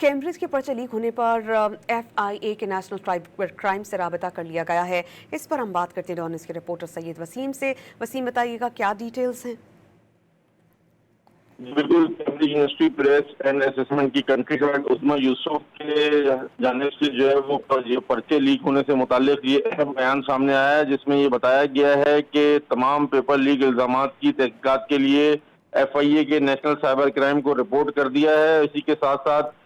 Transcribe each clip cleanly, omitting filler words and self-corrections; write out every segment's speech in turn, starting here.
Cambridge के पर्चे leak होने पर FIA के नेशनल साइबर क्राइम से राबता कर लिया गया है। इस पर हम बात करते हैं डॉन न्यूज़ के रिपोर्टर सैयद वसीम से। वसीम, बताइएगा क्या डिटेल्स हैं? बिल्कुल, Cambridge university press and assessment की कंट्री हेड उस्मा यूसुफ के जानिब से जो है वो पर्चे लीक होने से मुताल्लिक ये अहम बयान सामने आया है, जिसमें ये बताया गया है कि तमाम पेपर लीक इल्जामात की तहकीकात के लिए FIA के नेशनल साइबर क्राइम को रिपोर्ट कर दिया है। इसी के साथ साथ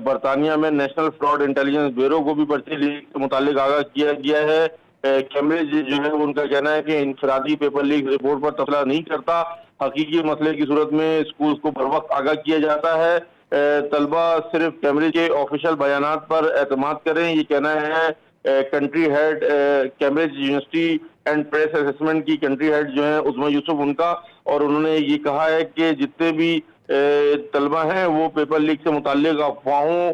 बरतानिया में नेशनल फ्रॉड इंटेलिजेंस ब्यूरो को भी पर्चे लीक से मुताल्लिक आगाह किया गया है। कैम्ब्रिज जो है उनका कहना है कि इंफरादी पेपर लीक रिपोर्ट पर तफला नहीं करता। हकीकी मसले की सूरत में स्कूल को बर वक्त आगाह किया जाता है। तलबा सिर्फ कैम्ब्रिज के ऑफिशियल बयानात पर एतमाद करें, ये कहना है country head Cambridge university and press assessment की कंट्री हेड जो है उस्मा यूसुफ उनका। और उन्होंने ये कहा है कि जितने भी तलबा हैं वो पेपर लीक से मुताल्लिक अफवाहों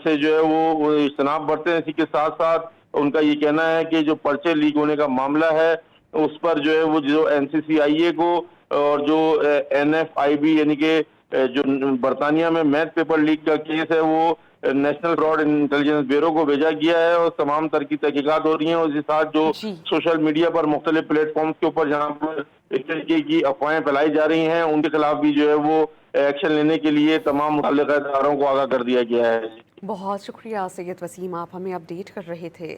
से जो है वो इज्तनाब बरतें। इसी के साथ साथ उनका ये कहना है कि जो पर्चे लीक होने का मामला है उस पर जो है वो जो NCCIA को और जो NFIB यानी कि जो बरतानिया में मैथ पेपर लीक का केस है वो नेशनल फ्रॉड इंटेलिजेंस ब्यूरो को भेजा गया है और तमाम तरह की तहकीकात हो रही हैं। उसके साथ जो जी। सोशल मीडिया पर मुख्तलिफ प्लेटफॉर्म्स के ऊपर जहाँ पर इस तरीके की अफवाहें फैलाई जा रही हैं उनके खिलाफ भी जो है वो एक्शन लेने के लिए तमाम मुतल्लिका इदारों को आगाह कर दिया गया है। बहुत शुक्रिया सैयद वसीम, आप हमें अपडेट कर रहे थे।